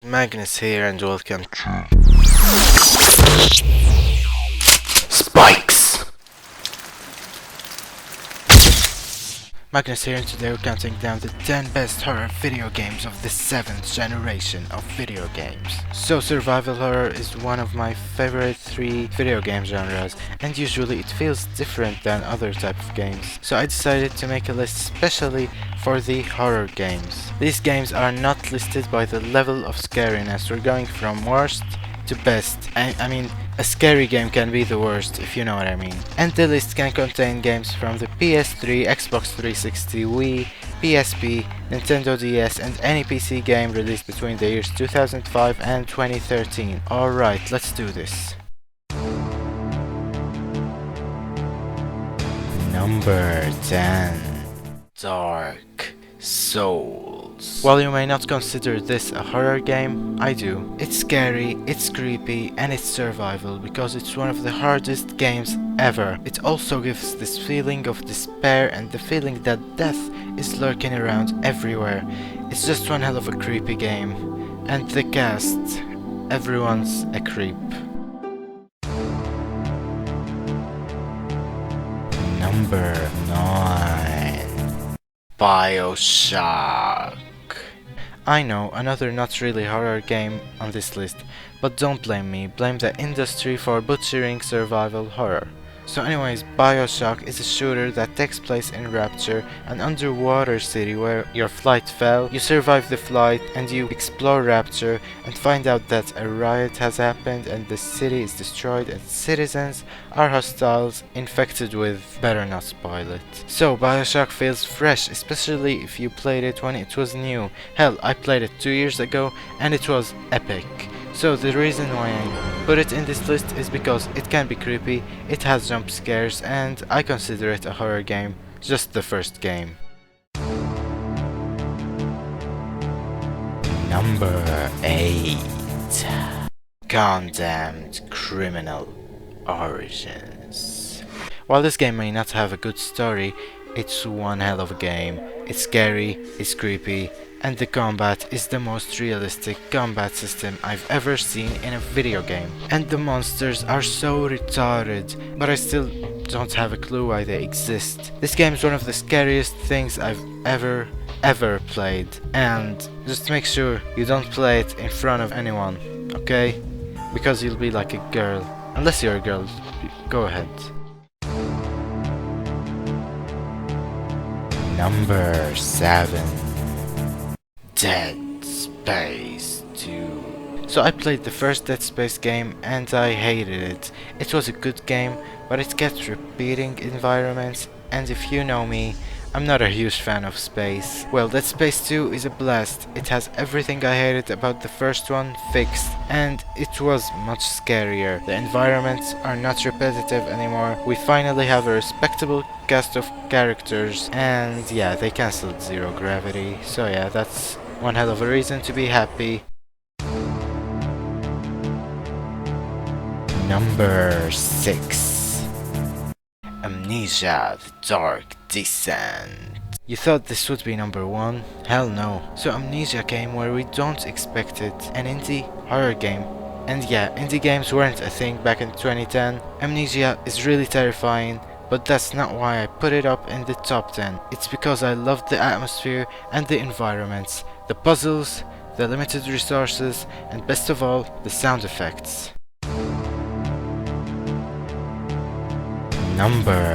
Magnus here and welcome to Spikes! Magnus here and today we're counting down the 10 best horror video games of the 7th generation of video games. So survival horror is one of my favorite 3 video game genres and usually it feels different than other type of games. So I decided to make a list specially for the horror games. These games are not listed by the level of scariness, we're going from worst to best. I mean, a scary game can be the worst, if you know what I mean. And the list can contain games from the PS3, Xbox 360, Wii, PSP, Nintendo DS, and any PC game released between the years 2005 and 2013. Alright, let's do this. Number 10. Dark Souls. While you may not consider this a horror game, I do. It's scary, it's creepy, and it's survival because it's one of the hardest games ever. It also gives this feeling of despair and the feeling that death is lurking around everywhere. It's just one hell of a creepy game. And the cast, everyone's a creep. Number 9. BioShock. I know, another not really horror game on this list, but don't blame me, blame the industry for butchering survival horror. So anyways, BioShock is a shooter that takes place in Rapture, an underwater city where your flight fell, you survive the flight and you explore Rapture and find out that a riot has happened and the city is destroyed and citizens are hostiles infected with... better not spoil it. So BioShock feels fresh, especially if you played it when it was new. Hell, I played it 2 years ago and it was epic. So the reason why I put it in this list is because it can be creepy, it has jump scares, and I consider it a horror game, just the first game. Number 8. Condemned Criminal Origins. While this game may not have a good story, it's one hell of a game. It's scary, it's creepy, and the combat is the most realistic combat system I've ever seen in a video game. And the monsters are so retarded, but I still don't have a clue why they exist. This game is one of the scariest things I've ever played. And just make sure you don't play it in front of anyone, okay? Because you'll be like a girl. Unless you're a girl, go ahead. Number 7. Dead Space 2. So I played the first Dead Space game and I hated it. It was a good game, but it kept repeating environments, and if you know me, I'm not a huge fan of space. Well, Dead Space 2 is a blast. It has everything I hated about the first one fixed, and it was much scarier. The environments are not repetitive anymore. We finally have a respectable cast of characters, and yeah, they cancelled Zero Gravity. So yeah, that's one hell of a reason to be happy. Number 6. Amnesia: The Dark Descent. You thought this would be number 1? Hell no. So Amnesia came where we don't expect it, an indie horror game. And yeah, indie games weren't a thing back in 2010. Amnesia is really terrifying, but that's not why I put it up in the top 10. It's because I loved the atmosphere and the environments, the puzzles, the limited resources, and best of all, the sound effects. Number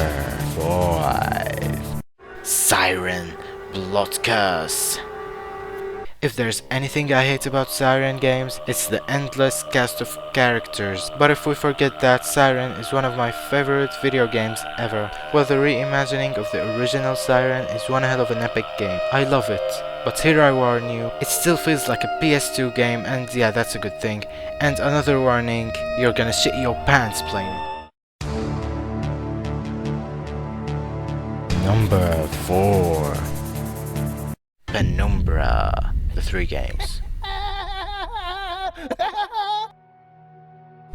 5. Siren: Blood Curse. If there's anything I hate about Siren games, it's the endless cast of characters. But if we forget that, Siren is one of my favorite video games ever. Well, the reimagining of the original Siren is one hell of an epic game. I love it. But here I warn you, it still feels like a PS2 game, and yeah, that's a good thing. And another warning, you're gonna shit your pants playing it. Number 4. Penumbra: The 3 games.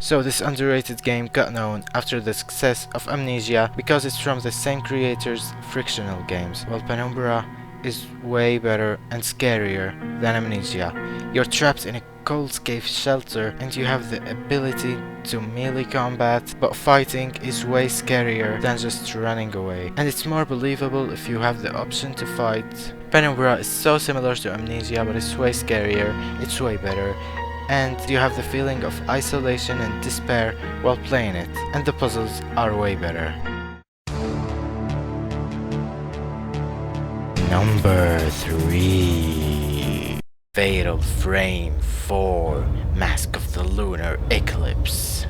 So this underrated game got known after the success of Amnesia because it's from the same creators' Frictional games, while Penumbra is way better and scarier than Amnesia. You're trapped in a cold cave shelter and you have the ability to melee combat, but fighting is way scarier than just running away. And it's more believable if you have the option to fight. Penumbra is so similar to Amnesia, but it's way scarier, it's way better, and you have the feeling of isolation and despair while playing it, and the puzzles are way better. Number 3. Fatal Frame 4 Mask of the Lunar Eclipse.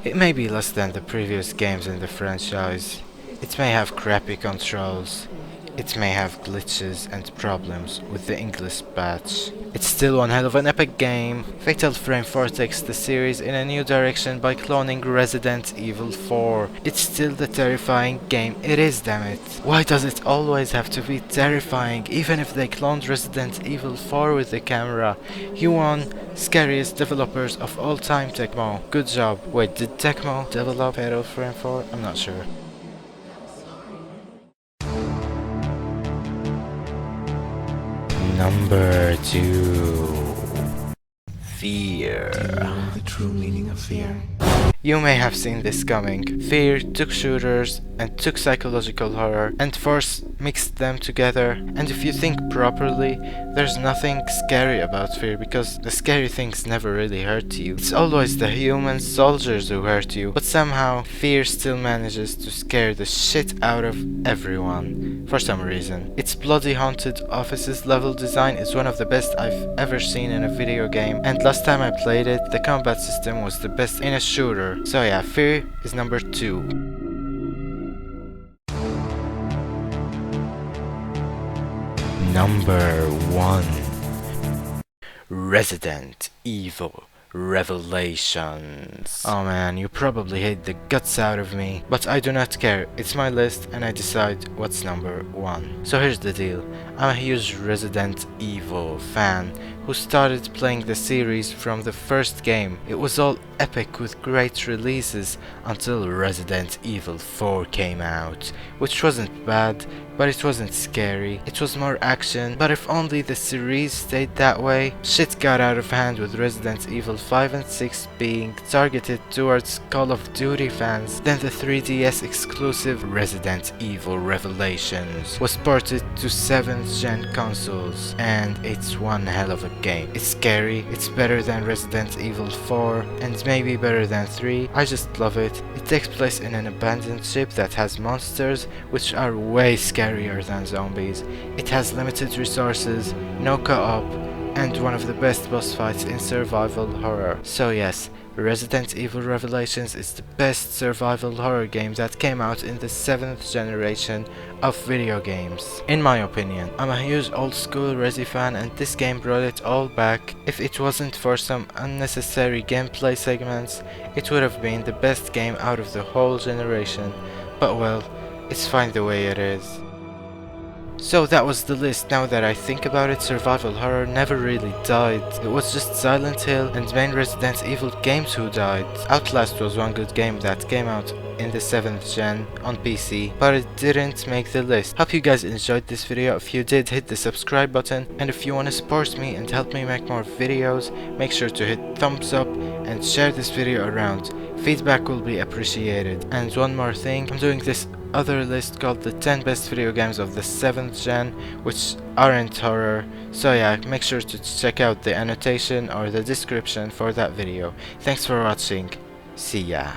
It may be less than the previous games in the franchise. It may have crappy controls. It may have glitches and problems with the English patch. It's still one hell of an epic game. Fatal Frame 4 takes the series in a new direction by cloning Resident Evil 4. It's still the terrifying game it is, damn it. Why does it always have to be terrifying, even if they cloned Resident Evil 4 with the camera? You won, scariest developers of all time, Tecmo. Good job. Wait, did Tecmo develop Fatal Frame 4? I'm not sure. Number 2. Fear. Do you know the true meaning of fear? You may have seen this coming. Fear took shooters and took psychological horror and Force mixed them together, and if you think properly, there's nothing scary about Fear because the scary things never really hurt you. It's always the human soldiers who hurt you, but somehow Fear still manages to scare the shit out of everyone for some reason. Its bloody haunted offices level design is one of the best I've ever seen in a video game, and last time I played it, the combat system was the best in a shooter. So yeah, Fear is number 2. Number 1. Resident Evil Revelations. Oh man, you probably hate the guts out of me, but I do not care. It's my list and I decide what's number 1. So here's the deal. I'm a huge Resident Evil fan who started playing the series from the first game. It was all epic with great releases until Resident Evil 4 came out, which wasn't bad, but it wasn't scary. It was more action, but if only the series stayed that way. Shit got out of hand with Resident Evil 5 and 6 being targeted towards Call of Duty fans. Then the 3DS exclusive Resident Evil Revelations was ported to 7th gen consoles, and it's one hell of a game. It's scary, it's better than Resident Evil 4, and maybe better than 3. I just love it. It takes place in an abandoned ship that has monsters which are way scarier than zombies. It has limited resources, no co-op, and one of the best boss fights in survival horror. So yes, Resident Evil Revelations is the best survival horror game that came out in the 7th generation of video games. In my opinion, I'm a huge old school Resi fan and this game brought it all back. If it wasn't for some unnecessary gameplay segments, it would have been the best game out of the whole generation. But well, it's fine the way it is. So that was the list. Now that I think about it, survival horror never really died. It was just Silent Hill and main Resident Evil games who died. Outlast was one good game that came out in the 7th gen on PC, but it didn't make the list. Hope you guys enjoyed this video. If you did, hit the subscribe button, and if you want to support me and help me make more videos, make sure to hit thumbs up and share this video around. Feedback will be appreciated. And one more thing, I'm doing this other list called the 10 best video games of the 7th gen which aren't horror, so yeah, make sure to check out the annotation or the description for that video. Thanks for watching, see ya.